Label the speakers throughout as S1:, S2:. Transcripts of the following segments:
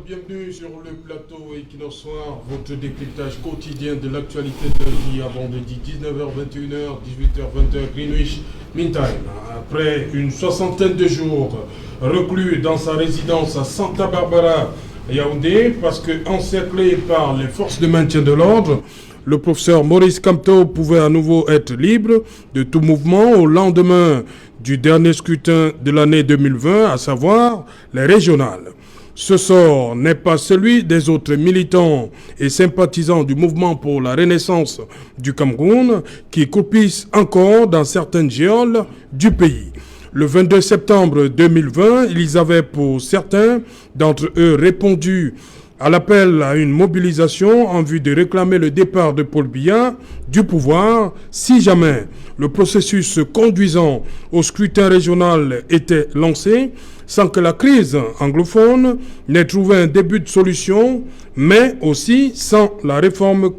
S1: bienvenue sur le plateau Equinox Soir, votre décryptage quotidien de l'actualité de lundi à vendredi 19h, 21h, 18h, 20h, Greenwich Mean Time. Après une soixantaine de jours reclus dans sa résidence à Santa Barbara, Yaoundé, parce que encerclé par les forces de maintien de l'ordre, le professeur Maurice Kamto pouvait à nouveau être libre de tout mouvement au lendemain du dernier scrutin de l'année 2020, à savoir les régionales. Ce sort n'est pas celui des autres militants et sympathisants du mouvement pour la renaissance du Cameroun qui croupissent encore dans certaines geôles du pays. Le 22 septembre 2020, ils avaient pour certains d'entre eux répondu à l'appel à une mobilisation en vue de réclamer le départ de Paul Biya du pouvoir si jamais le processus conduisant au scrutin régional était lancé sans que la crise anglophone n'ait trouvé un début de solution, mais aussi sans la réforme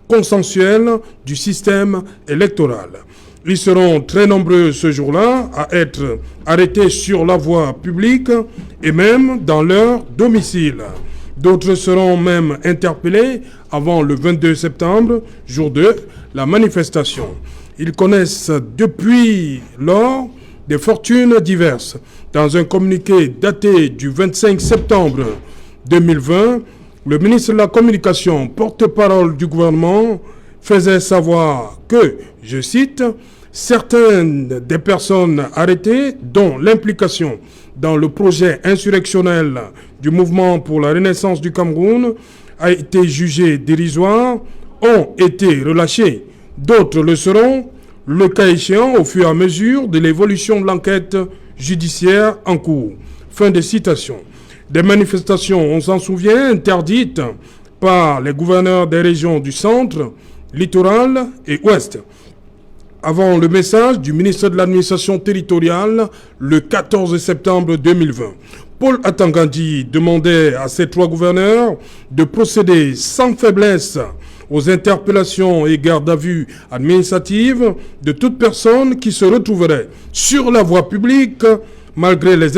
S1: consensuelle du système électoral. Ils seront très nombreux ce jour-là à être arrêtés sur la voie publique et même dans leur domicile. D'autres seront même interpellés avant le 22 septembre, jour de la manifestation. Ils connaissent depuis lors des fortunes diverses. Dans un communiqué daté du 25 septembre 2020, le ministre de la Communication, porte-parole du gouvernement, faisait savoir que, je cite, « certaines des personnes arrêtées, dont l'implication dans le projet insurrectionnel du mouvement pour la renaissance du Cameroun a été jugée dérisoire, ont été relâchées. D'autres le seront, le cas échéant, au fur et à mesure de l'évolution de l'enquête judiciaire en cours. » Fin de citation. Des manifestations, on s'en souvient, interdites par les gouverneurs des régions du centre, littoral et ouest. Avant le message du ministre de l'administration territoriale le 14 septembre 2020. Paul Atangandi demandait à ces trois gouverneurs de procéder sans faiblesse aux interpellations et gardes à vue administratives de toute personne qui se retrouverait sur la voie publique malgré les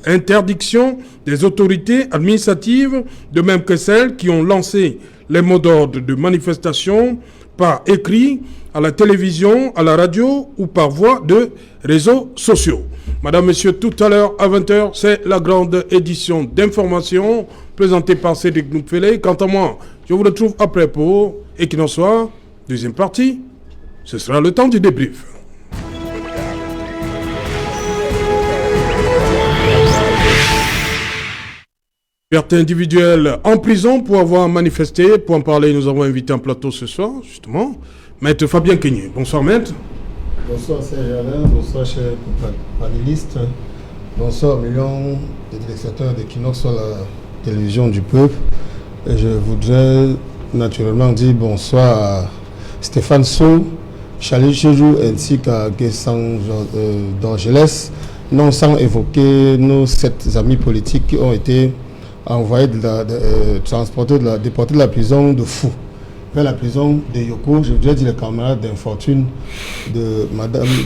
S1: interdictions des autorités administratives, de même que celles qui ont lancé les mots d'ordre de manifestation par écrit, à la télévision, à la radio ou par voie de réseaux sociaux. Madame, Monsieur, tout à l'heure à 20h, c'est la grande édition d'information présentée par Cédric Noupfele. Quant à moi, je vous retrouve après pour Equinox Soir, deuxième partie. Ce sera le temps du débrief. Liberté individuelle en prison pour avoir manifesté. Pour en parler, nous avons invité un plateau ce soir, justement. Maître Fabien Kenyé. Bonsoir, maître.
S2: Bonsoir, Serge Alain. Bonsoir, chers panélistes. Bonsoir, millions de téléspectateurs d'Equinox sur la télévision du peuple. Et je voudrais naturellement dire bonsoir à Stéphane Sow, Charlie Chejou ainsi qu'à Guessant d'Angeles, non sans évoquer nos 7 amis politiques qui ont été envoyés déportés de la prison de Fou vers la prison de Yoko. Je voudrais dire les camarades d'infortune de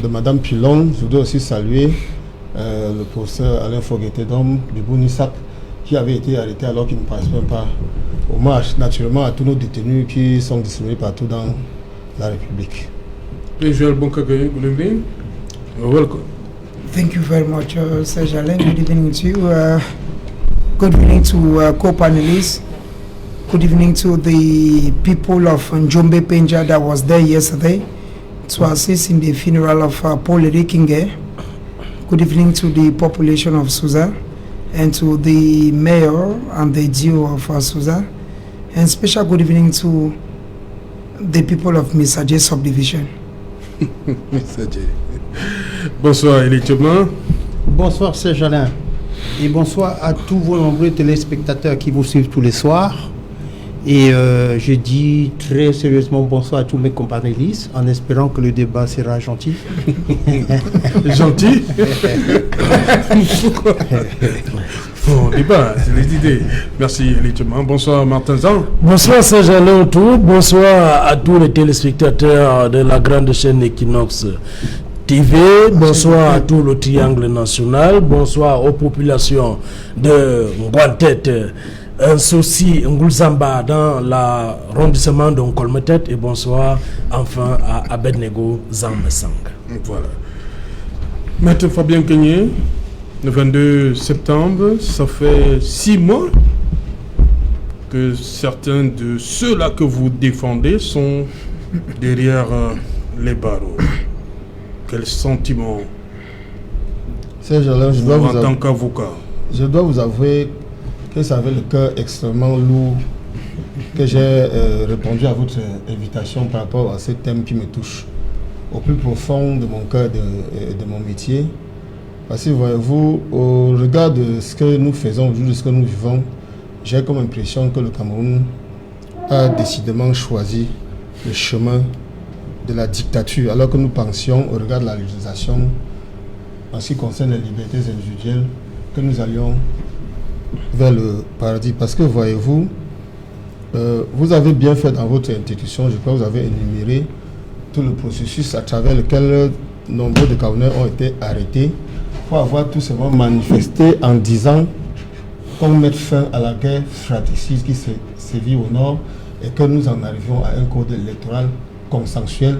S2: Madame Pilon. Je voudrais aussi saluer le professeur Alain Fogueté-Dom du Bounissac qui avait été arrêté alors qu'il ne participait pas au marche. Naturellement à tous nos détenus qui sont distribués partout dans la République.
S1: Joël Bonkagé, good evening. Welcome.
S3: Thank you very much, Serge Alain. Good evening to you. Good evening to co-panelists. Good evening to the people of Njombe Penja that was there yesterday to assist in the funeral of Paul Rikinge. Good evening to the population of Suza and to the mayor and the GO of Suza. And special good evening to the people of Misaje subdivision.
S1: Bonsoir, Elie Tchoblan.
S4: Bonsoir, Serge Alain. Et bonsoir à tous vos nombreux téléspectateurs qui vous suivent tous les soirs. Et je dis très sérieusement bonsoir à tous mes companélistes en espérant que le débat sera gentil.
S1: Gentil. Bon, débat, c'est les idées. Merci, Elie Tchoblan. Bonsoir, Martin Zan.
S5: Bonsoir, Serge Alain autour. Bonsoir à tous les téléspectateurs de la grande chaîne Equinox TV, bonsoir à tout le triangle national, bonsoir aux populations de Ngouantet, Nsossi, Ngulzamba dans l'arrondissement de Nkolmetet et bonsoir enfin à Abednego Zambesang.
S1: Voilà. Maître Fabien Kenyé, le 22 septembre, ça fait 6 mois que certains de ceux-là que vous défendez sont derrière les barreaux. Quel sentiment en tant qu'avocat?
S2: Je dois vous avouer que ça avait le cœur extrêmement lourd que j'ai répondu à votre invitation par rapport à ce thème qui me touche au plus profond de mon cœur et de mon métier. Parce que voyez-vous, au regard de ce que nous faisons aujourd'hui, de ce que nous vivons, j'ai comme impression que le Cameroun a décidément choisi le chemin de la dictature, alors que nous pensions, au regard de la législation, en ce qui concerne les libertés individuelles, que nous allions vers le paradis. Parce que, voyez-vous, vous avez bien fait dans votre institution, je crois que vous avez énuméré tout le processus à travers lequel nombre de Camerounais ont été arrêtés pour avoir tout simplement manifesté en disant qu'on mette fin à la guerre fratricide qui se sévit au nord et que nous en arrivions à un code électoral consensuel,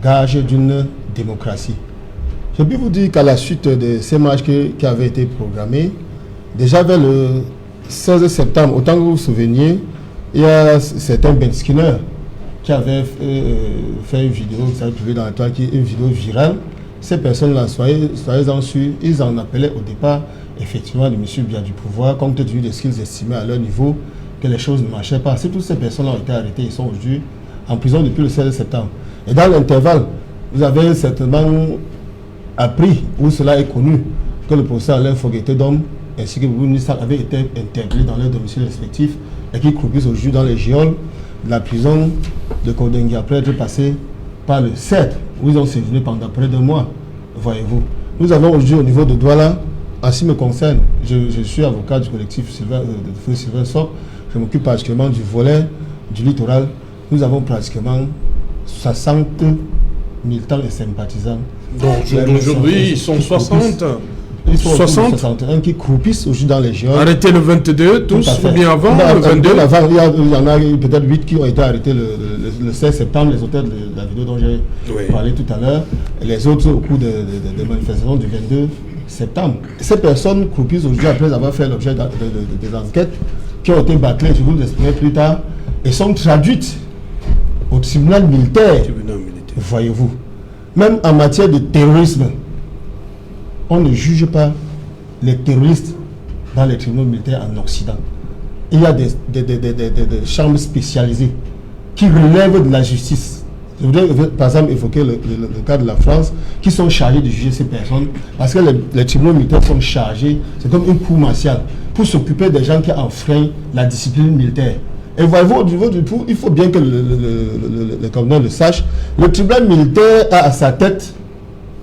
S2: gage d'une démocratie. Je peux vous dire qu'à la suite de ces marches qui avaient été programmées, déjà vers le 16 septembre, autant que vous vous souveniez, il y a certains Ben Skinner qui avaient fait une vidéo, vous savez, publiée dans la toile, qui est une vidéo virale. Ces personnes-là, soyez-en sûrs, ils en appelaient au départ, effectivement, de M. Biya du pouvoir, compte tenu de ce qu'ils estimaient à leur niveau, que les choses ne marchaient pas. Si toutes ces personnes-là ont été arrêtées, ils sont aujourd'hui en prison depuis le 16 septembre. Et dans l'intervalle, vous avez certainement appris, où cela est connu, que le professeur Alain Fogueté-Dom ainsi que Boubou Nissa avaient été interpellés dans leurs domiciles respectifs et qui croupissent aujourd'hui dans les geôles de la prison de Kodengui après être passés par le 7, où ils ont séjourné pendant près de mois, voyez-vous. Nous avons aujourd'hui au niveau de Douala, en ce qui me concerne, je suis avocat du collectif de Sylvain Sock, je m'occupe particulièrement du volet du littoral. Nous avons pratiquement 60 militants et sympathisants.
S1: Donc aujourd'hui, ils sont 60.
S2: Ils sont
S1: 61
S2: qui croupissent aujourd'hui dans les géants.
S1: Arrêtés le 22, tous, ou bien avant le 22
S2: avant, il y en a peut-être 8 qui ont été arrêtés le 16 septembre, les auteurs de la vidéo dont j'ai parlé tout à l'heure, et les autres au cours des manifestations du 22 septembre. Ces personnes croupissent aujourd'hui après avoir fait l'objet des enquêtes qui ont été bâclées, je vous l'expliquerai plus tard, et sont traduites au tribunal militaire. Voyez-vous. Même en matière de terrorisme, on ne juge pas les terroristes dans les tribunaux militaires en Occident. Il y a des chambres spécialisées qui relèvent de la justice. Je voudrais par exemple évoquer le cas de la France, qui sont chargés de juger ces personnes, parce que les tribunaux militaires sont chargés, c'est comme une cour martiale, pour s'occuper des gens qui enfreignent la discipline militaire. Et voyez-vous, au niveau du tout, il faut bien que le Camerounais le sache, le tribunal militaire a à sa tête,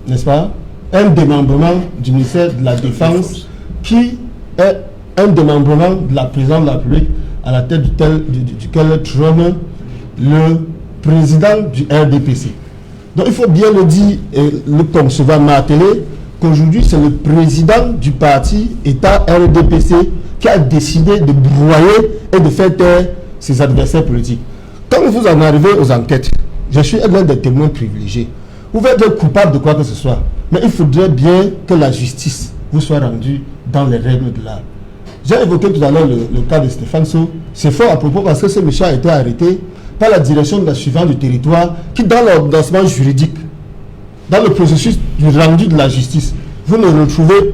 S2: n'est-ce pas, un démembrement du ministère de la Défense qui est un démembrement de la présidente de la République à la tête duquel trône le président du RDPC. Donc il faut bien le dire et le concevoir marteler qu'aujourd'hui c'est le président du parti État RDPC qui a décidé de broyer et de faire taire ses adversaires politiques. Quand vous en arrivez aux enquêtes, je suis l'un des témoins privilégiés. Vous pouvez être coupable de quoi que ce soit, mais il faudrait bien que la justice vous soit rendue dans les règles de l'art. J'ai évoqué tout à l'heure le cas de Stéphane Sow. C'est fort à propos parce que ce monsieur a été arrêté par la direction de la suivante du territoire qui, dans l'ordonnancement juridique, dans le processus du rendu de la justice, vous ne retrouvez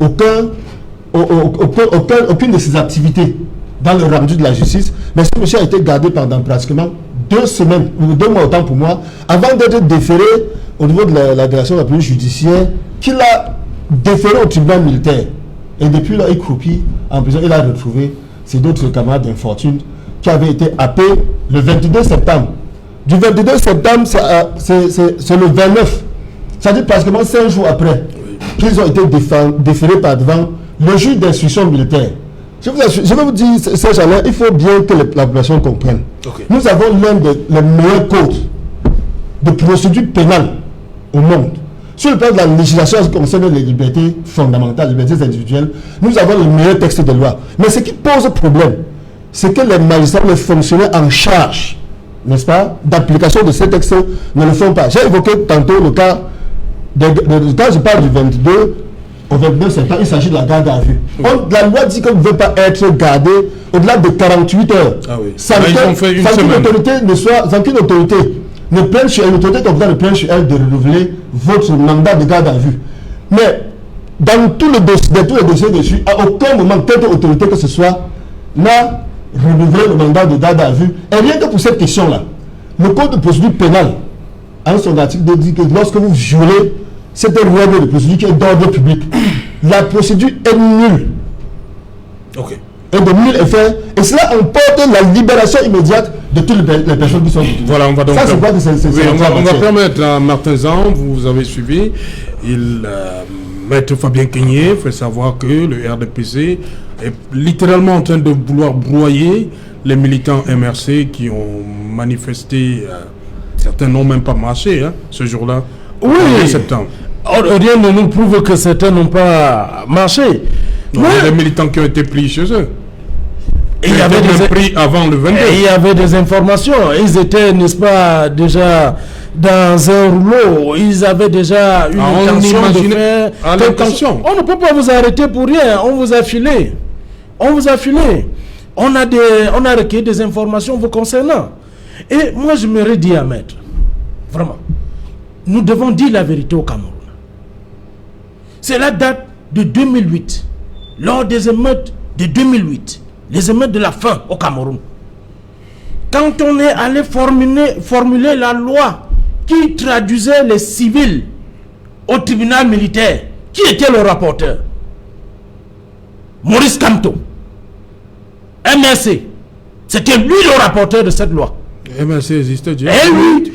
S2: aucune de ces activités dans le rendu de la justice, mais ce monsieur a été gardé pendant pratiquement 2 semaines, ou 2 mois autant pour moi, avant d'être déféré au niveau de la direction de la police judiciaire, qu'il a déféré au tribunal militaire. Et depuis là, il croupit en prison. Il a retrouvé ses d'autres camarades d'infortune qui avaient été happés le 22 septembre. Du 22 septembre, c'est le 29. C'est-à-dire pratiquement 5 jours après qu'ils ont été déférés par devant le juge d'instruction militaire. Je vais vous dire, Serge Alain, il faut bien que la population comprenne. Okay. Nous avons l'un des meilleurs codes de procédure pénale au monde. sur le plan de la législation qui concerne les libertés fondamentales, les libertés individuelles, nous avons le meilleur texte de loi. Mais ce qui pose problème, c'est que les magistrats, les fonctionnaires en charge, n'est-ce pas, d'application de ces textes ne le font pas. J'ai évoqué tantôt le cas, quand je parle du 22 au 29 septembre, il s'agit de la garde à vue. La loi dit qu'on ne veut pas être gardé au-delà de 48 heures.
S1: Ah oui.
S2: Sans qu'une autorité ne prenne sur elle, l'autorité compétente ne prenne sur elle de renouveler votre mandat de garde à vue. Mais dans tous les dossiers dessus, à aucun moment, quelque autorité que ce soit n'a renouvelé le mandat de garde à vue. Et rien que pour cette question-là, le code de procédure pénale, en son article 2, dit que lorsque vous violez cette règle de procédure qui est d'ordre public, la procédure est nulle.
S1: Ok.
S2: Et de nul effet, et cela emporte la libération immédiate de toutes les personnes qui sont détenues.
S1: Voilà, on va donc.
S2: Ça, c'est quoi que c'est
S1: on va permettre à Martin Zan, vous avez suivi, Maître Fabien Kenyé fait savoir que le RDPC est littéralement en train de vouloir broyer les militants MRC qui ont manifesté, certains n'ont même pas marché ce jour-là,
S5: oui,
S1: en septembre.
S5: Rien ne nous prouve que certains n'ont pas marché.
S1: Non, il y a des militants qui ont été pris chez eux.
S5: Et il y avait des
S1: pris avant le 22.
S5: Et il y avait des informations. Ils étaient, n'est-ce pas, déjà dans un rouleau. Ils avaient déjà une intention de faire.
S1: L'intention.
S5: On ne peut pas vous arrêter pour rien. On vous a filé. On vous a filé. On a recueilli des informations vous concernant. Et moi, je me redis à maître. Vraiment. Nous devons dire la vérité au Cameroun. C'est la date de 2008. Lors des émeutes de 2008. Les émeutes de la faim au Cameroun. Quand on est allé formuler la loi qui traduisait les civils au tribunal militaire, qui était le rapporteur? Maurice Kamto, MRC. C'était lui le rapporteur de cette loi.
S1: MRC existait déjà.
S5: Et lui,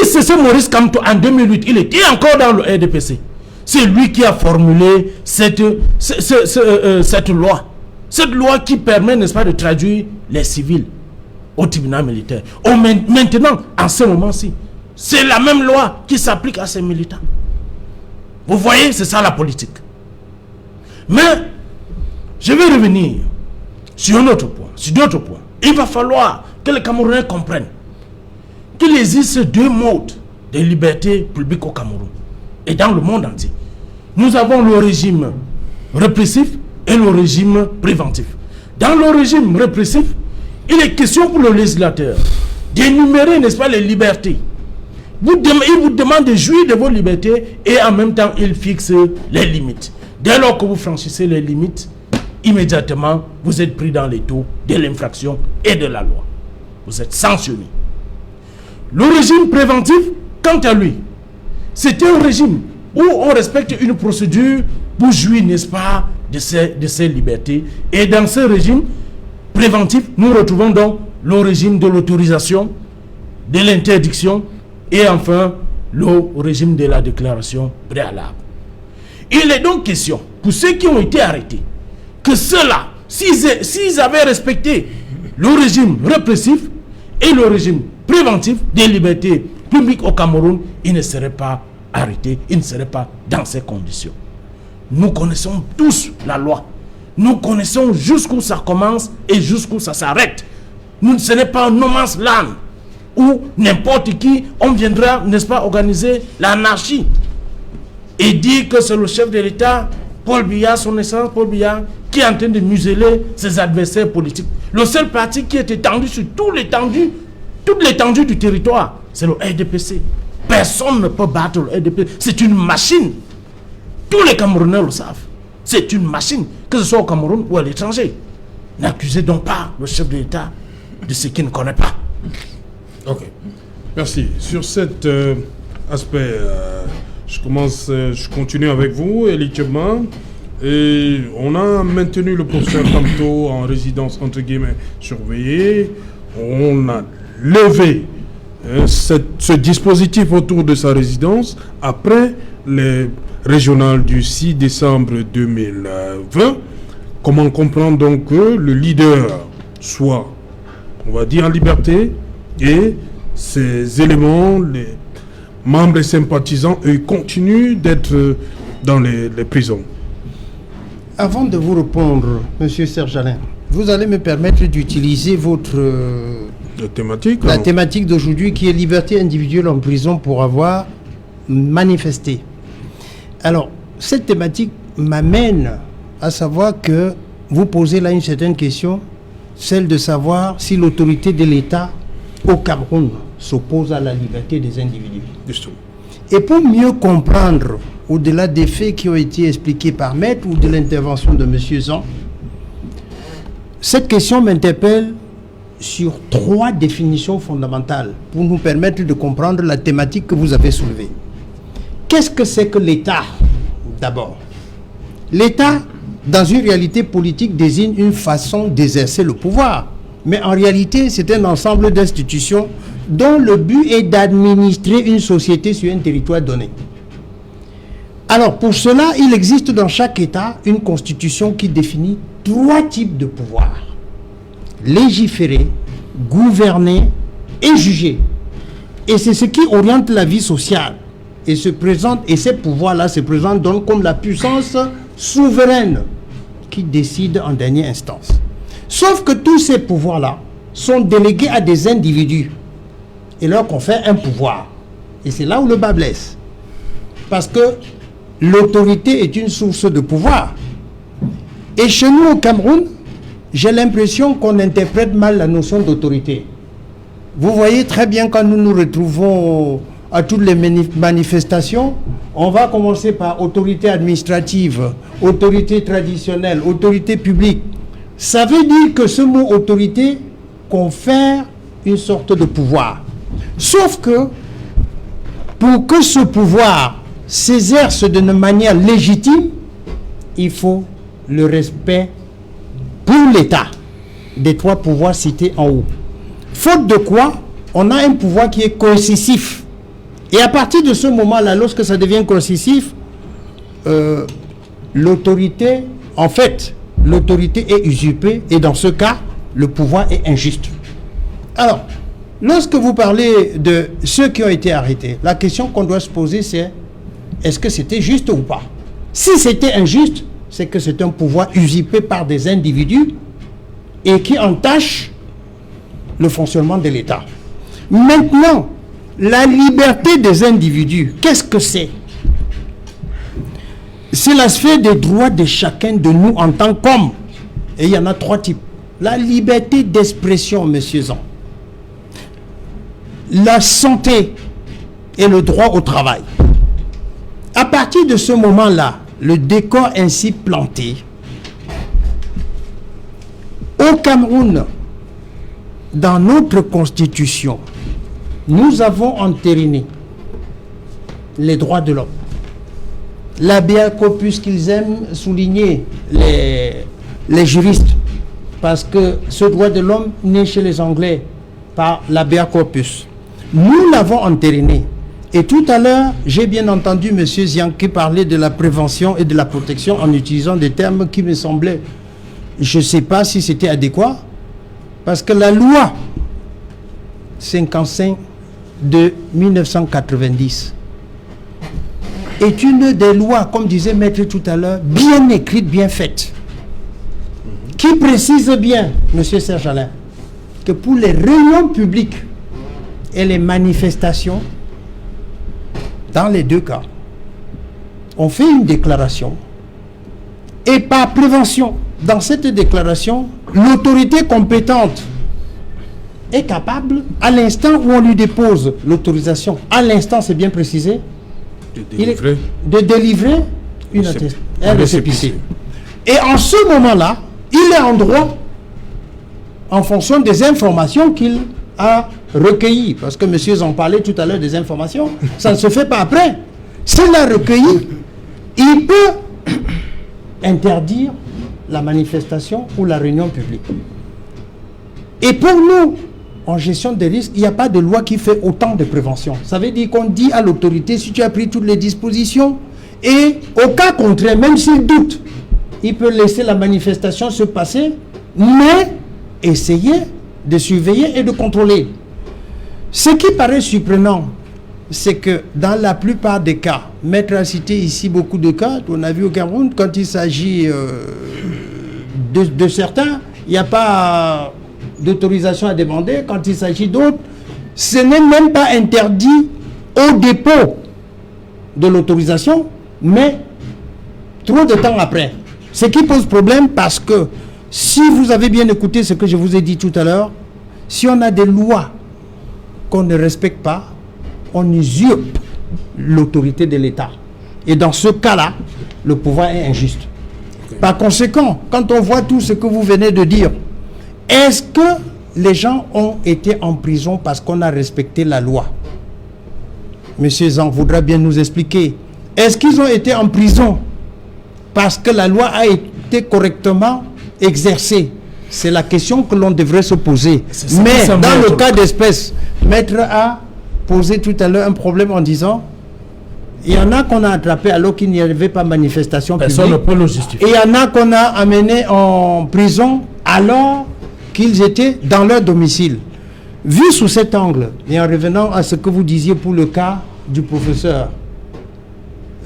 S5: c'est ce Maurice Kamto en 2008. Il était encore dans le RDPC. C'est lui qui a formulé cette loi. Cette loi qui permet, n'est-ce pas, de traduire les civils au tribunal militaire. Maintenant, en ce moment-ci, c'est la même loi qui s'applique à ces militants. Vous voyez, c'est ça la politique. Mais, je vais revenir sur un autre point, sur d'autres points. Il va falloir que les Camerounais comprennent qu'il existe deux modes de liberté publique au Cameroun et dans le monde entier. Nous avons le régime répressif et le régime préventif. Dans le régime répressif, il est question pour le législateur d'énumérer, n'est-ce pas, les libertés. Il vous demande de jouir de vos libertés et en même temps, il fixe les limites. Dès lors que vous franchissez les limites, immédiatement, vous êtes pris dans les taux de l'infraction et de la loi. Vous êtes sanctionné. Le régime préventif, quant à lui, c'est un régime où on respecte une procédure pour jouir, n'est-ce pas, de ces libertés. Et dans ce régime préventif, nous retrouvons donc le régime de l'autorisation, de l'interdiction et enfin le régime de la déclaration préalable. Il est donc question, pour ceux qui ont été arrêtés, que ceux-là, s'ils avaient respecté le régime répressif et le régime préventif des libertés publiques au Cameroun, ils ne seraient pas arrêtés, ils ne seraient pas dans ces conditions. Nous connaissons tous la loi. Nous connaissons jusqu'où ça commence et jusqu'où ça s'arrête. Ce n'est pas un no man's land où n'importe qui, on viendra, n'est-ce pas, organiser l'anarchie et dire que c'est le chef de l'État, Paul Biya, son excellence Paul Biya, qui est en train de museler ses adversaires politiques. Le seul parti qui est étendu sur toute l'étendue du territoire, c'est le RDPC. Personne ne peut battre le RDPC. C'est une machine. Tous les Camerounais le savent. C'est une machine, que ce soit au Cameroun ou à l'étranger. N'accusez donc pas le chef de l'État de ce qu'il ne connaît pas.
S1: Ok. Merci. Sur cet aspect, je continue avec vous, Elie Tchebman. Et on a maintenu le professeur Kamto en résidence entre guillemets surveillée. On a levé ce dispositif autour de sa résidence après les régionales du 6 décembre 2020. Comment comprendre donc que le leader soit, on va dire, en liberté et ces éléments, membres et sympathisants, eux, continuent d'être dans les prisons.
S4: Avant de vous répondre, Monsieur Serge Alain, vous allez me permettre d'utiliser la thématique d'aujourd'hui qui est liberté individuelle en prison pour avoir manifesté. Alors, cette thématique m'amène à savoir que vous posez là une certaine question, celle de savoir si l'autorité de l'État au Cameroun s'oppose à la liberté des individus.
S1: Justement.
S4: Et pour mieux comprendre, au-delà des faits qui ont été expliqués par Maître ou de l'intervention de M. Zan, cette question m'interpelle sur 3 définitions fondamentales pour nous permettre de comprendre la thématique que vous avez soulevée. Qu'est-ce que c'est que l'État, d'abord? L'État, dans une réalité politique, désigne une façon d'exercer le pouvoir. Mais en réalité, c'est un ensemble d'institutions dont le but est d'administrer une société sur un territoire donné. Alors, pour cela, il existe dans chaque État une constitution qui définit 3 types de pouvoirs. Légiférer, gouverner et juger. Et c'est ce qui oriente la vie sociale. Et ces pouvoirs-là se présentent donc comme la puissance souveraine qui décide en dernière instance. Sauf que tous ces pouvoirs-là sont délégués à des individus et leur confèrent un pouvoir. Et c'est là où le bas blesse. Parce que l'autorité est une source de pouvoir. Et chez nous au Cameroun, j'ai l'impression qu'on interprète mal la notion d'autorité. Vous voyez très bien quand nous nous retrouvons à toutes les manifestations, on va commencer par autorité administrative, autorité traditionnelle, autorité publique. Ça veut dire que ce mot autorité confère une sorte de pouvoir. Sauf que pour que ce pouvoir s'exerce d'une manière légitime, il faut le respect pour l'État des 3 pouvoirs cités en haut. Faute de quoi, on a un pouvoir qui est coercitif. Et à partir de ce moment-là, lorsque ça devient coercitif, l'autorité, en fait, l'autorité est usurpée et dans ce cas, le pouvoir est injuste. Alors, lorsque vous parlez de ceux qui ont été arrêtés, la question qu'on doit se poser, c'est est-ce que c'était juste ou pas? Si c'était injuste, c'est que c'est un pouvoir usurpé par des individus et qui entache le fonctionnement de l'État. Maintenant, la liberté des individus, qu'est-ce que c'est? C'est la sphère des droits de chacun de nous en tant qu'homme. Et il y en a 3 types. La liberté d'expression, monsieur Zan. La santé et le droit au travail. À partir de ce moment-là, le décor ainsi planté, au Cameroun, dans notre constitution, nous avons entériné les droits de l'homme. L'habeas corpus qu'ils aiment souligner, les juristes, parce que ce droit de l'homme naît chez les Anglais par l'habeas corpus. Nous l'avons entériné. Et tout à l'heure, j'ai bien entendu M. Zianke parler de la prévention et de la protection en utilisant des termes qui me semblaient, je ne sais pas si c'était adéquat, parce que la loi 55 de 1990 est une des lois, comme disait Maître tout à l'heure, bien écrite, bien faite, qui précise bien, M. Serge Alain, que pour les réunions publiques et les manifestations, dans les 2 cas, on fait une déclaration et par prévention, dans cette déclaration, l'autorité compétente est capable, à l'instant où on lui dépose l'autorisation, à l'instant, c'est bien précisé, de délivrer un récépissé. Et en ce moment-là, il est en droit, en fonction des informations qu'il a recueillies, parce que monsieur en parlait tout à l'heure des informations, ça ne se fait pas après. S'il a recueilli, il peut interdire la manifestation ou la réunion publique. Et pour nous, en gestion des risques, il n'y a pas de loi qui fait autant de prévention. Ça veut dire qu'on dit à l'autorité, si tu as pris toutes les dispositions, et au cas contraire, même s'il doute, il peut laisser la manifestation se passer, mais essayer de surveiller et de contrôler. Ce qui paraît surprenant, c'est que dans la plupart des cas, Maître a cité ici beaucoup de cas, on a vu au Cameroun, quand il s'agit de certains, il n'y a pas d'autorisation à demander. Quand il s'agit d'autres, ce n'est même pas interdit au dépôt de l'autorisation, mais trop de temps après. Ce qui pose problème parce que si vous avez bien écouté ce que je vous ai dit tout à l'heure, si on a des lois qu'on ne respecte pas, on usurpe l'autorité de l'État. Et dans ce cas-là, le pouvoir est injuste. Par conséquent, quand on voit tout ce que vous venez de dire, est-ce que les gens ont été en prison parce qu'on a respecté la loi? Monsieur Zang voudra bien nous expliquer. Est-ce qu'ils ont été en prison parce que la loi a été correctement exercée? C'est la question que l'on devrait se poser. Mais dans le cas d'espèce, Maître a posé tout à l'heure un problème en disant il y en a qu'on a attrapé alors qu'il n'y avait pas manifestation publique.
S5: Personne ne peut le justifier.
S4: Et il y en a qu'on a amené en prison alors qu'ils étaient dans leur domicile. Vu sous cet angle, et en revenant à ce que vous disiez pour le cas du professeur,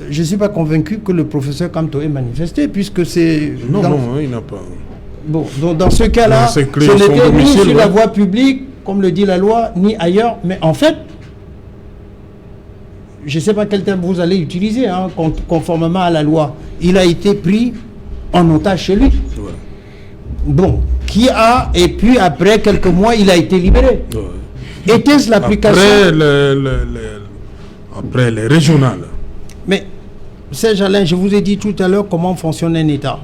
S4: je ne suis pas convaincu que le professeur Kamto ait manifesté, puisque c'est...
S1: Non, il n'a pas...
S4: Bon, donc dans ce cas-là, ce n'était ni sur la voie publique, comme le dit la loi, ni ailleurs, mais en fait, je ne sais pas quel terme vous allez utiliser, hein, conformément à la loi, il a été pris en otage chez lui. Ouais. Bon, et puis après quelques mois, il a été libéré. Ouais. Était-ce l'application...
S1: Après les régionales.
S4: Mais, Serge Alain, je vous ai dit tout à l'heure comment fonctionne un État.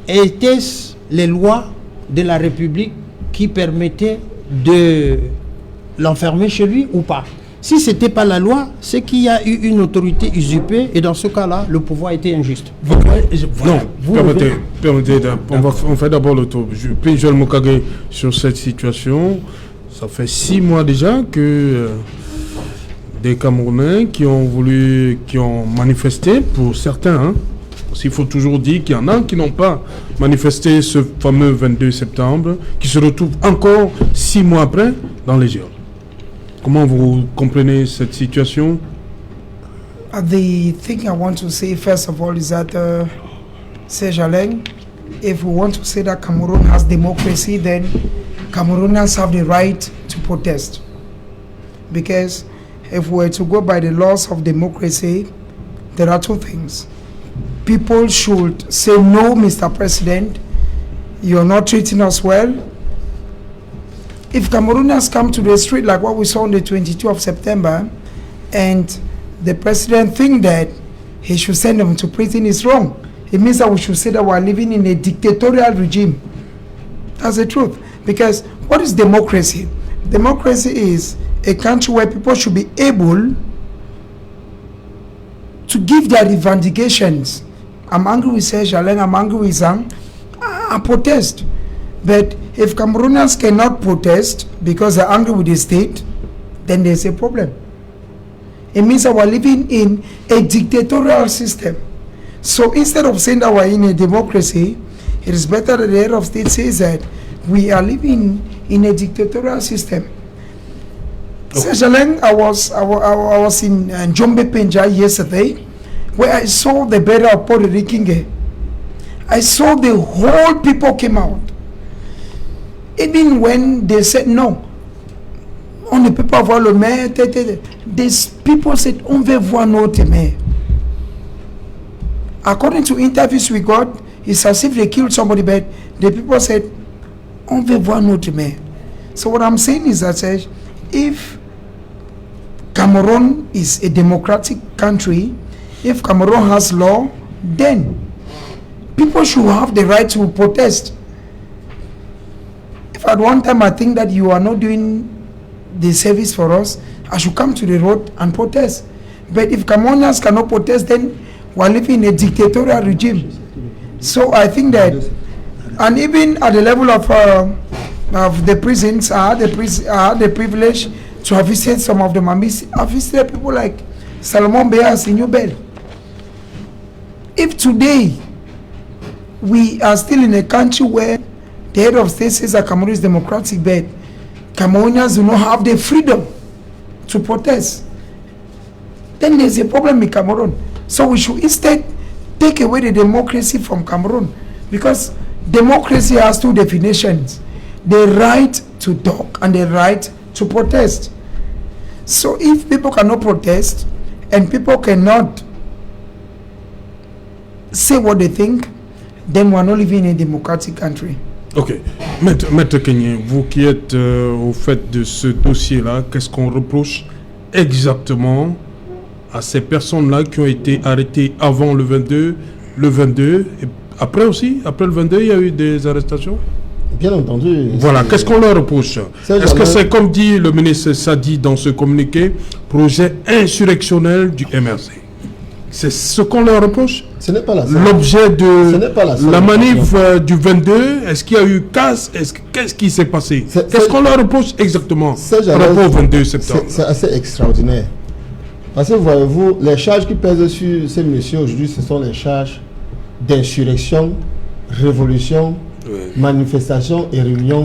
S4: Était-ce les lois de la République qui permettaient de l'enfermer chez lui ou pas? Si ce n'était pas la loi, c'est qu'il y a eu une autorité usurpée et dans ce cas-là, le pouvoir était injuste.
S1: Permettez, on fait d'abord le tour. Joël Mokage, sur cette situation, ça fait 6 mois déjà que des Camerounais qui ont manifesté, pour certains, hein, parce qu'il faut toujours dire qu'il y en a qui n'ont pas manifesté ce fameux 22 septembre, qui se retrouvent encore 6 mois après dans les urnes. Comment vous comprenez cette situation?
S3: The thing I want to say first of all is that, Serge Alain, if we want to say that Cameroon has democracy, then Cameroonians have the right to protest. Because if we were to go by the laws of democracy, there are two things. People should say, no, Mr. President, you're not treating us well. If Cameroonians come to the street like what we saw on the 22nd of September, and the president think that he should send them to prison, is wrong. It means that we should say that we are living in a dictatorial regime. That's the truth. Because what is democracy? Democracy is a country where people should be able to give their revendications. I'm angry with Serge Alain, I'm angry with Zang, I protest. But if Cameroonians cannot protest because they're angry with the state, then there's a problem. It means that we're living in a dictatorial system. So instead of saying that we're in a democracy, it is better that the head of state says that we are living in a dictatorial system. Serge Alain, I was in Njombe Penja yesterday, where I saw the burial of Paul Rikinge. I saw the whole people came out. Even when they said no, on the paper voir le maire, these people said, on veut voir notre maire. According to interviews we got, it's as if they killed somebody, but the people said, on veut voir notre maire. So what I'm saying is that if Cameroon is a democratic country, if Cameroon has law, then people should have the right to protest. If at one time I think that you are not doing the service for us, I should come to the road and protest. But if Cameroonians cannot protest, then we're living in a dictatorial regime. So I think that, and even at the level of the prisons, I had the privilege to have visited some of them. I visited people like Salomon Beas in New Bell. If today we are still in a country where the head of state says that Cameroon is democratic, but Cameroonians do not have the freedom to protest, then there's a problem in Cameroon. So we should instead take away the democracy from Cameroon, because democracy has two definitions: the right to talk and the right to protest. So if people cannot protest and people cannot say what they think, then we're not living in a democratic country.
S1: Ok. Maître Kenyé, vous qui êtes au fait de ce dossier-là, qu'est-ce qu'on reproche exactement à ces personnes-là qui ont été arrêtées avant le 22, et après aussi, après le 22, il y a eu des arrestations?
S2: Bien entendu.
S1: Voilà, qu'est-ce qu'on leur reproche? Est-ce que c'est, comme dit le ministre Sadi dans ce communiqué, projet insurrectionnel du MRC? C'est ce qu'on leur reproche?
S2: Ce n'est pas la
S1: l'objet de la manif du 22. Est-ce qu'il y a eu casse? Qu'est-ce qui s'est passé? Qu'est-ce qu'on leur reproche exactement par rapport au 22 septembre?
S2: C'est assez extraordinaire. Parce que voyez-vous, les charges qui pèsent sur ces messieurs aujourd'hui, ce sont les charges d'insurrection, révolution, manifestation et réunion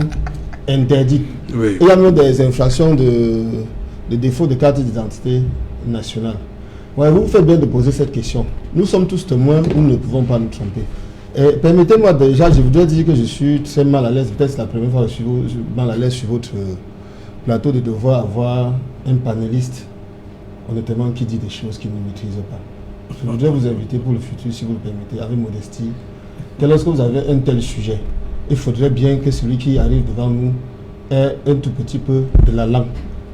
S2: interdites.
S1: Oui.
S2: Il y a même des infractions de défaut de carte d'identité nationale. Voyez-vous, vous faites bien de poser cette question. Nous sommes tous témoins, nous ne pouvons pas nous tromper. Permettez-moi déjà, je voudrais dire que je suis très mal à l'aise, peut-être c'est la première fois que je suis mal à l'aise sur votre plateau, de devoir avoir un panéliste, honnêtement, qui dit des choses qu'il ne maîtrise pas. Je voudrais vous inviter pour le futur, si vous le permettez, avec modestie, que lorsque vous avez un tel sujet, il faudrait bien que celui qui arrive devant nous ait un tout petit peu de la langue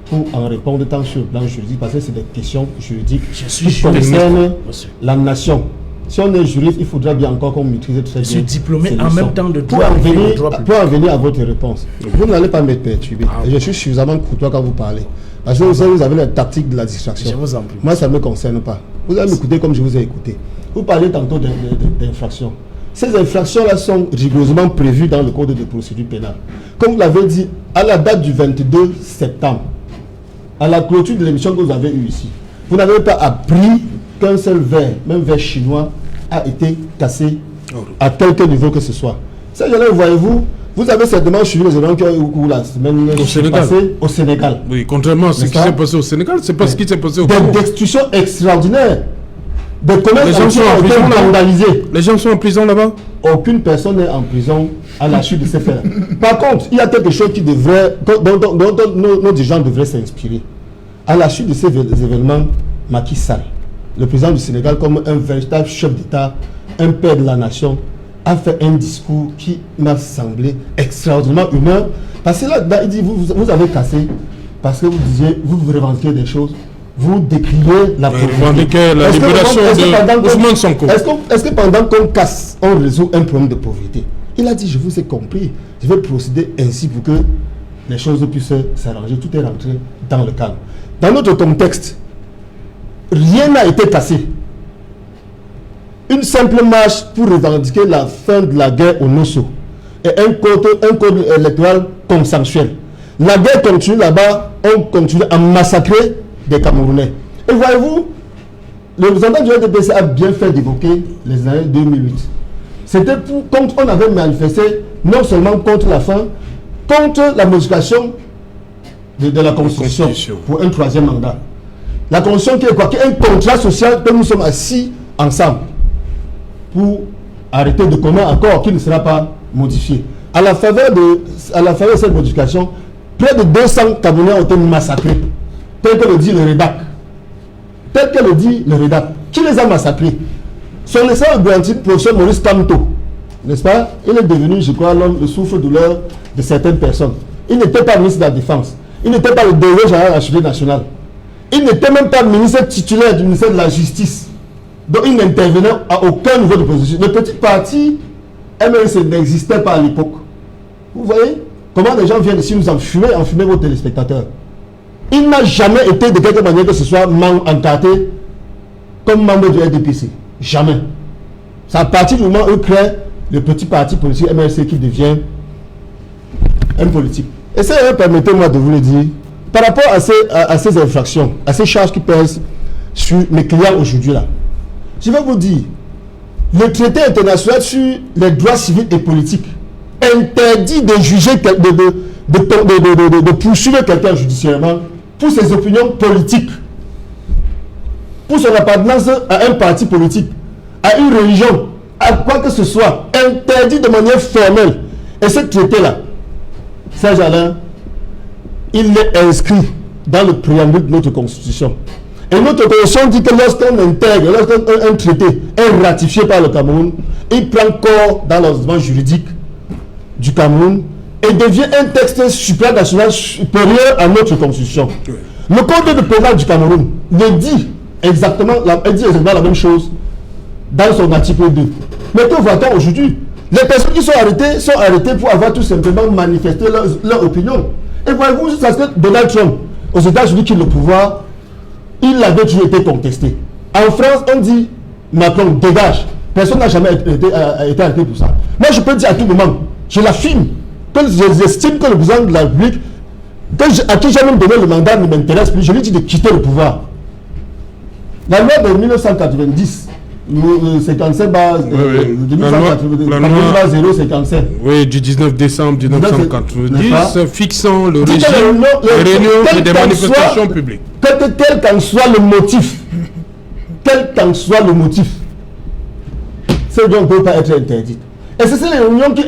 S2: pour en répondre tant sur le plan juridique, parce que c'est des questions juridiques qui concernent la nation. Si on est juriste, il faudra bien encore qu'on maîtrise très bien.
S5: Je suis diplômé en même temps de
S2: pour
S5: droit.
S2: Pour en venir à votre réponse, vous n'allez pas me perturber. Et je suis suffisamment courtois quand vous parlez. Parce que vous avez la tactique de la distraction.
S5: Je vous en prie.
S2: Moi, ça ne me concerne pas. Vous allez m'écouter comme je vous ai écouté. Vous parlez tantôt d'infractions. Ces infractions-là sont rigoureusement prévues dans le code de procédure pénale. Comme vous l'avez dit, à la date du 22 septembre, à la clôture de l'émission que vous avez eue ici, vous n'avez pas appris qu'un seul verre, même verre chinois, a été cassé à quelque niveau que ce soit. Ça, voyez-vous, vous avez certainement suivi les événements qui ont eu au cours de la semaine passée au Sénégal.
S1: Oui, contrairement à ce qui s'est passé au Sénégal, c'est pas ce qui s'est passé au Congo.
S2: Des destructions extraordinaires. Des commerces ont été vandalisés.
S1: Les gens sont en prison là-bas?
S2: Aucune personne n'est en prison à la suite de ces faits. Par contre, il y a quelque chose qui devrait, dont nos dirigeants devraient s'inspirer. À la suite de ces événements, Macky Sall, le président du Sénégal, comme un véritable chef d'État, un père de la nation, a fait un discours qui m'a semblé extraordinairement humain. Parce que là, il dit, vous avez cassé, parce que vous disiez, vous revendiquez des choses, vous décriez la pauvreté.
S1: Vous revendiquez la libération de Ousmane Sonko.
S2: Est-ce que pendant qu'on casse, on résout un problème de pauvreté? Il a dit, je vous ai compris, je vais procéder ainsi pour que les choses puissent s'arranger. Tout est rentré dans le calme. Dans notre contexte, rien n'a été cassé. Une simple marche pour revendiquer la fin de la guerre au Nosso et un code électoral consensuel. La guerre continue là-bas, on continue à massacrer des Camerounais. Et voyez-vous, le représentant du RDPC a bien fait d'évoquer les années 2008. C'était quand on avait manifesté non seulement contre la faim, contre la modification de la Constitution pour un troisième mandat. La Constitution qui est quoi? Qui est un contrat social que nous sommes assis ensemble pour arrêter de commun accord qui ne sera pas modifié. À la faveur de cette modification, près de 200 Camerounais ont été massacrés, tel que le dit le REDAC. Tel que le dit le REDAC. Qui les a massacrés? Son excellence le professeur Maurice Kamto, n'est-ce pas? Il est devenu, je crois, l'homme, le souffle-douleur de certaines personnes. Il n'était pas ministre de la Défense. Il n'était pas le délégué général de la Sûreté nationale. Il n'était même pas ministre titulaire du ministère de la Justice. Donc il n'intervenait à aucun niveau de position. Le petit parti MLC n'existait pas à l'époque. Vous voyez comment les gens viennent ici nous enfumer vos téléspectateurs. Il n'a jamais été de quelque manière que ce soit encarté comme membre du RDPC. Jamais. C'est à partir du moment où il crée le petit parti politique MLC qui devient un politique. Et ça, permettez-moi de vous le dire, par rapport à ces infractions, à ces charges qui pèsent sur mes clients aujourd'hui là, je vais vous dire, le traité international sur les droits civils et politiques interdit de juger, de poursuivre quelqu'un judiciairement pour ses opinions politiques.
S6: pour son appartenance à un parti politique, à une religion, à quoi que ce soit, interdit de manière formelle. Et ce traité-là, Serge Alain, il est inscrit dans le préambule de notre Constitution. Et notre Constitution dit que lorsqu'un traité est ratifié par le Cameroun, il prend corps dans l'ordonnement juridique du Cameroun et devient un texte supranational supérieur à notre Constitution. Oui. Le Code pénal du Cameroun le dit exactement la même chose dans son article 2. Mais que voit-on aujourd'hui? Les personnes qui sont arrêtées pour avoir tout simplement manifesté leur opinion. Et voyez-vous, jusqu'à ce que Donald Trump, aux États-Unis, qui a le pouvoir, il avait toujours été contesté. En France, on dit Macron, dégage. Personne n'a jamais été arrêté pour ça. Moi, je peux dire à tout moment, je l'affirme, que j'estime que le président de la République, à qui j'ai même donné le mandat, ne m'intéresse plus, je lui dis de quitter le pouvoir. La loi de 1990, 57 bases, la loi 057.
S1: Oui, du 19 décembre 1990, fixant le régime des réunions et des manifestations publiques.
S6: Quel qu'en soit le motif, ces réunions ne peuvent pas être interdites. Et c'est ces réunions qui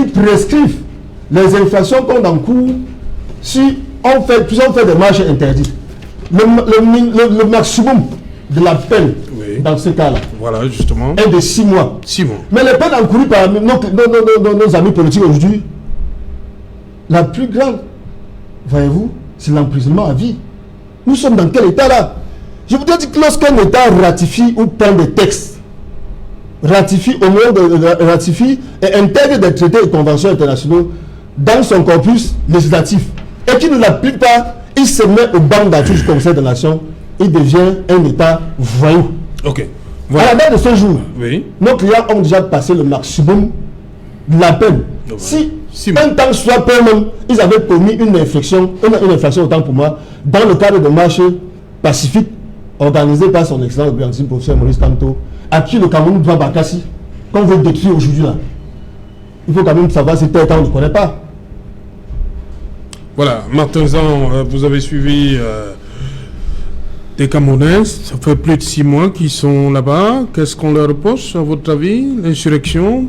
S6: prescrivent les infractions qu'on encourt si on fait des marches interdites. Le maximum de la peine, oui, dans ce cas-là,
S1: voilà, justement,
S6: est de 6 mois.
S1: 6 mois.
S6: Mais les peines encourues par nos amis politiques aujourd'hui, la plus grande, voyez-vous, c'est l'emprisonnement à vie. Nous sommes dans quel état là? Je voudrais dire que lorsqu'un État ratifie ou prend des textes, ratifie et intègre des traités et conventions internationaux dans son corpus législatif et qui ne l'applique pas, il se met au banc d'attitude du Conseil des Nations, il devient un État voyou.
S1: Ok.
S6: Voilà. À la date de ce jour,
S1: oui,
S6: nos clients ont déjà passé le maximum de la peine. Donc, si un temps soit peu même, ils avaient commis une infraction autant pour moi, dans le cadre de marches pacifiques organisées par son excellence le professeur Maurice Kamto, à qui le Cameroun doit Bakassi, qu'on veut détruire aujourd'hui là. Il faut quand même savoir si tel temps on ne connaît pas.
S1: Voilà, Martin Zan, vous avez suivi des Camerounais, ça fait plus de 6 mois qu'ils sont là-bas. Qu'est-ce qu'on leur reproche, à votre avis, l'insurrection?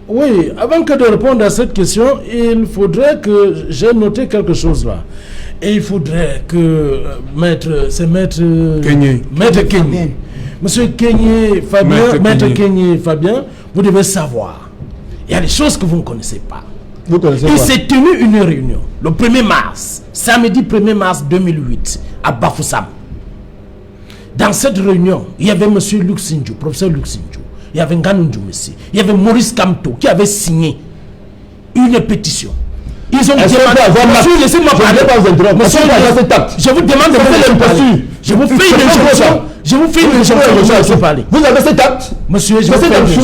S5: Oui, avant que de répondre à cette question, il faudrait que j'ai noté quelque chose là. Et il faudrait que Maître Kenyé, Monsieur Kenyé Fabien, Maître Kenyé Fabien, vous devez savoir, il y a des choses que vous ne connaissez pas. Il s'est tenu une réunion le 1er mars, samedi 1er mars 2008, à Bafoussam. Dans cette réunion, il y avait M. Luxinjo, professeur Luxinjo, il y avait Nganou Messi, il y avait Maurice Kamto qui avait signé une pétition. Ils ont demandé. Monsieur, laissez-moi parler. Monsieur, je vous demande de faire l'imposture. Je vous fais une injonction. Je vous fais une injonction.
S6: Vous avez cet acte?
S5: Monsieur, je vous
S6: fais une injonction.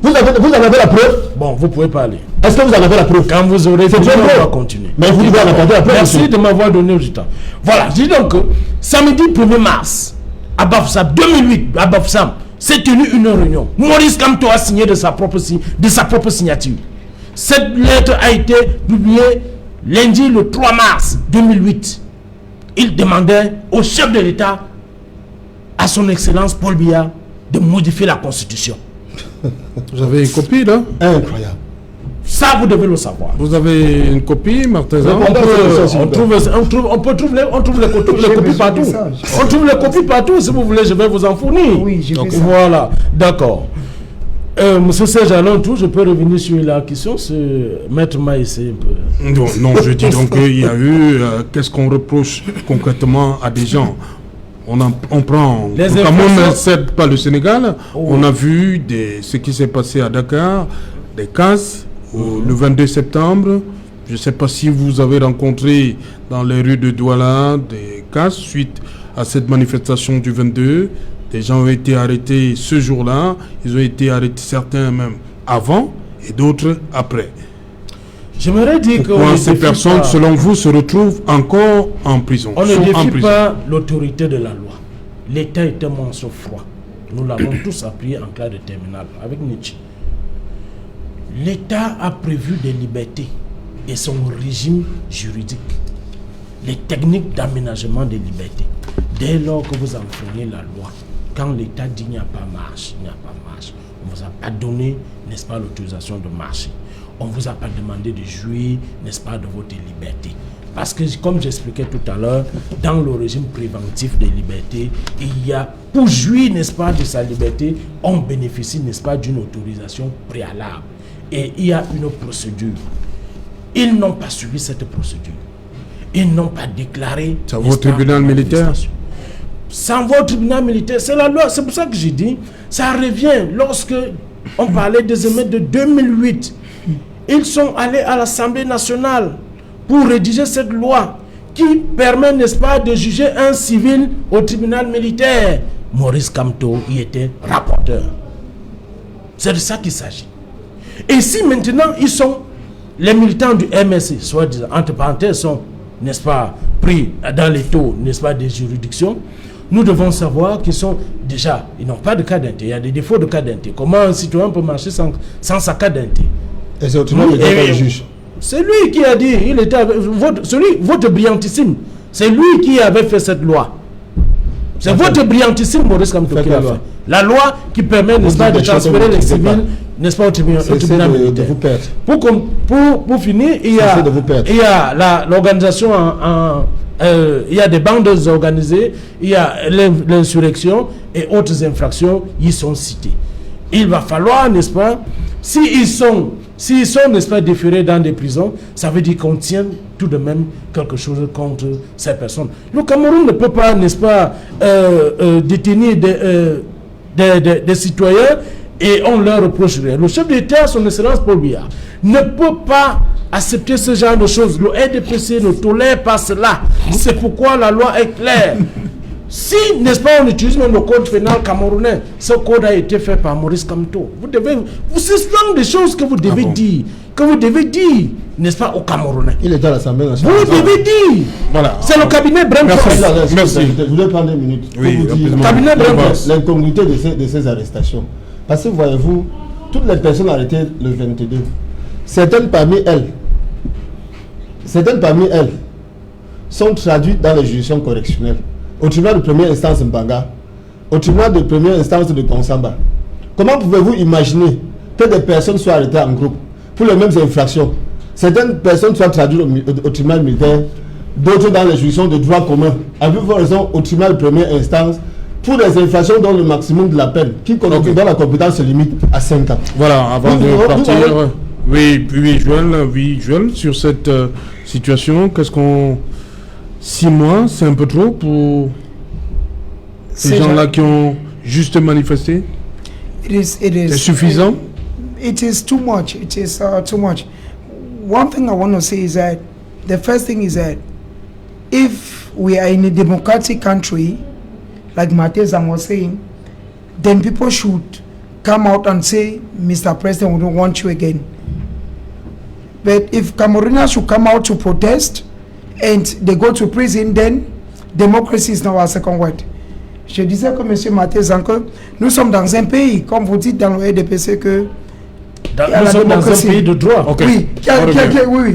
S6: Vous avez la preuve?
S5: Bon, vous pouvez parler.
S6: Est-ce que vous en avez la preuve?
S5: Quand vous aurez fini, on va continuer.
S6: Mais vous devez en apporter la preuve.
S5: Merci de m'avoir donné du temps. Voilà, je dis donc, samedi 1er mars, à Bafoussam, 2008, à Bafoussam, s'est tenue une réunion. Maurice Kamto a signé de sa propre signature. Cette lettre a été publiée lundi le 3 mars 2008. Il demandait au chef de l'État, à son Excellence Paul Biya, de modifier la Constitution.
S1: Vous avez une copie là?
S6: Incroyable.
S5: Ça, vous devez le savoir.
S1: Vous avez une copie, Martin Zan?
S5: On trouve les copies partout. On trouve les copies partout. Si vous voulez, je vais vous en fournir.
S3: Oui, je vais ça.
S5: Voilà, d'accord. Monsieur Serge Alain, je peux revenir sur la question, c'est Maître Maïsé un peu.
S1: Non, je dis donc qu'il y a eu, qu'est-ce qu'on reproche concrètement à des gens? On prend, comme on ne cède pas le Sénégal, on a vu ce qui s'est passé à Dakar, des cases, le 22 septembre. Je ne sais pas si vous avez rencontré dans les rues de Douala des cases suite à cette manifestation du 22. Des gens ont été arrêtés ce jour-là. Ils ont été arrêtés, certains même avant et d'autres après.
S5: J'aimerais dire que
S1: ces personnes, selon vous, se retrouvent encore en prison.
S5: On ne défie pas l'autorité de la loi. L'État est un monstre froid. Nous l'avons tous appris en classe de terminale avec Nietzsche. L'État a prévu des libertés et son régime juridique, les techniques d'aménagement des libertés. Dès lors que vous enfreignez la loi, quand l'État dit il n'y a pas marche, il n'y a pas marche, on ne vous a pas donné, n'est-ce pas, l'autorisation de marcher. On ne vous a pas demandé de jouir, n'est-ce pas, de votre liberté. Parce que, comme j'expliquais tout à l'heure, dans le régime préventif des libertés, il y a, pour jouir, n'est-ce pas, de sa liberté, on bénéficie, n'est-ce pas, d'une autorisation préalable. Et il y a une procédure. Ils n'ont pas suivi cette procédure. Ils n'ont pas déclaré...
S1: Ça va au tribunal militaire?
S5: Ça va au tribunal militaire. C'est la loi. C'est pour ça que j'ai dit, ça revient lorsque on parlait des émeutes de 2008. Ils sont allés à l'Assemblée nationale pour rédiger cette loi qui permet, n'est-ce pas, de juger un civil au tribunal militaire. Maurice Kamto y était rapporteur. C'est de ça qu'il s'agit. Et si maintenant ils sont, les militants du MSC, soit disant, entre parenthèses, sont, n'est-ce pas, pris dans les taux, n'est-ce pas, des juridictions, nous devons savoir qu'ils sont déjà, ils n'ont pas de carte d'identité, il y a des défauts de carte d'identité. Comment un citoyen peut marcher sans sa carte d'identité?
S2: Et c'est au tribunal le juge.
S5: C'est lui qui a dit, il était votre brillantissime, c'est lui qui avait fait cette loi. C'est votre brillantissime, Maurice Kamto, qui l'a fait. La loi qui permet, n'est-ce pas, de transférer les civils, n'est-ce pas, au tribunal militaire. Pour finir, il y a l'organisation il y a des bandes organisées, il y a l'insurrection et autres infractions, ils sont cités. Il va falloir, n'est-ce pas, s'ils sont, n'est-ce pas, déférés dans des prisons, ça veut dire qu'on tient tout de même quelque chose contre ces personnes. Le Cameroun ne peut pas, n'est-ce pas, détenir des citoyens et on leur reproche rien. Le chef d'État, son excellence Paul Biya, ne peut pas accepter ce genre de choses. Le RDPC ne tolère pas cela. C'est pourquoi la loi est claire. Si, n'est-ce pas, on utilise même le code pénal camerounais, ce code a été fait par Maurice Kamto. C'est souvent des choses que vous devez dire, n'est-ce pas, aux Camerounais.
S2: Il est à l'Assemblée nationale.
S5: Vous devez dire.
S1: Voilà.
S5: C'est le cabinet Bremfos.
S1: Merci.
S2: Je voulais prendre une minute pour vous dire
S5: Cabinet Bremfos.
S2: l'incongruité de ces arrestations. Parce que voyez-vous, toutes les personnes arrêtées le 22, certaines parmi elles sont traduites dans les juridictions correctionnelles. Au tribunal de première instance de Mbanga, au tribunal de première instance de Konsamba. Comment pouvez-vous imaginer que des personnes soient arrêtées en groupe pour les mêmes infractions? Certaines personnes soient traduites au tribunal militaire, d'autres dans les juridictions de droit commun, avec raison au tribunal de première instance, pour des infractions dont le maximum de la peine, dont la compétence se limite à 5 ans.
S1: Voilà, avant de partir, oui, Joël, sur cette situation, qu'est-ce qu'on... 6 mois, c'est un peu trop pour ces gens-là qui ont juste manifesté? C'est suffisant?
S3: It is too much. It is too much. One thing I want to say is that the first thing is that if we are in a democratic country, like Matezan was saying, then people should come out and say, Mr. President, we don't want you again. But if Cameroonians should come out to protest and they go to prison, then democracy is now our second word. Je disais que M. Matezan, que nous sommes dans un pays, comme vous dites dans le RDPC, que
S5: nous sommes dans un pays de droit.
S1: Okay.
S3: Oui,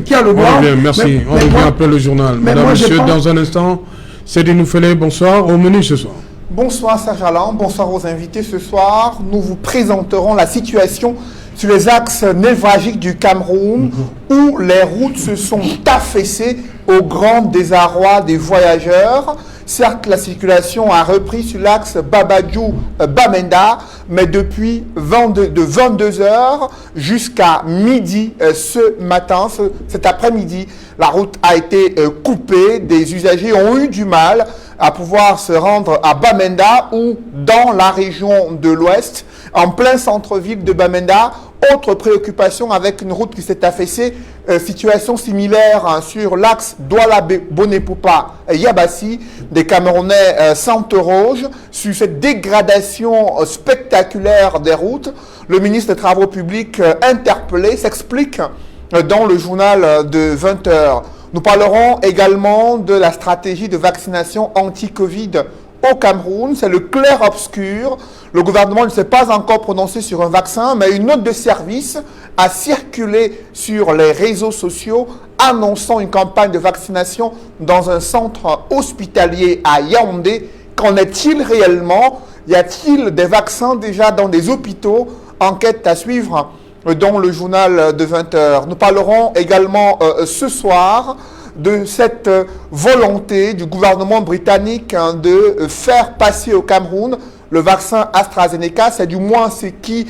S3: qui a le droit.
S1: On revient, merci. On revient après le journal. Mesdames, Messieurs, dans un instant, Cédine Noufélé, bonsoir. Au menu ce soir.
S7: Bonsoir Serge Alain, bonsoir aux invités. Ce soir, nous vous présenterons la situation sur les axes névralgiques du Cameroun où les routes se sont affaissées au grand désarroi des voyageurs. Certes, la circulation a repris sur l'axe Babadjou-Bamenda, mais depuis 22h jusqu'à midi ce matin, cet après-midi, la route a été coupée. Des usagers ont eu du mal à pouvoir se rendre à Bamenda ou dans la région de l'Ouest, en plein centre-ville de Bamenda. Autre préoccupation avec une route qui s'est affaissée, situation similaire sur l'axe Douala-Bonepupa-Yabassi. Des Camerounais s'interrogent sur cette dégradation spectaculaire des routes. Le ministre des Travaux publics interpellé s'explique dans le journal de 20h. Nous parlerons également de la stratégie de vaccination anti-Covid au Cameroun. C'est le clair-obscur. Le gouvernement ne s'est pas encore prononcé sur un vaccin, mais une note de service a circulé sur les réseaux sociaux annonçant une campagne de vaccination dans un centre hospitalier à Yaoundé. Qu'en est-il réellement? Y a-t-il des vaccins déjà dans des hôpitaux? Enquête à suivre dans le journal de 20h. Nous parlerons également ce soir de cette volonté du gouvernement britannique de faire passer au Cameroun le vaccin AstraZeneca. C'est du moins ce qui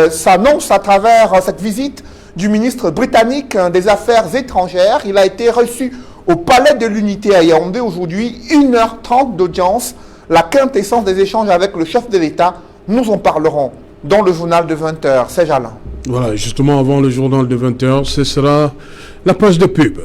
S7: s'annonce à travers cette visite du ministre britannique des Affaires étrangères. Il a été reçu au Palais de l'Unité à Yaoundé aujourd'hui, 1h30 d'audience, la quintessence des échanges avec le chef de l'État. Nous en parlerons dans le journal de 20h. C'est Alain.
S1: Voilà, justement avant le journal de 20h, ce sera la page de pub.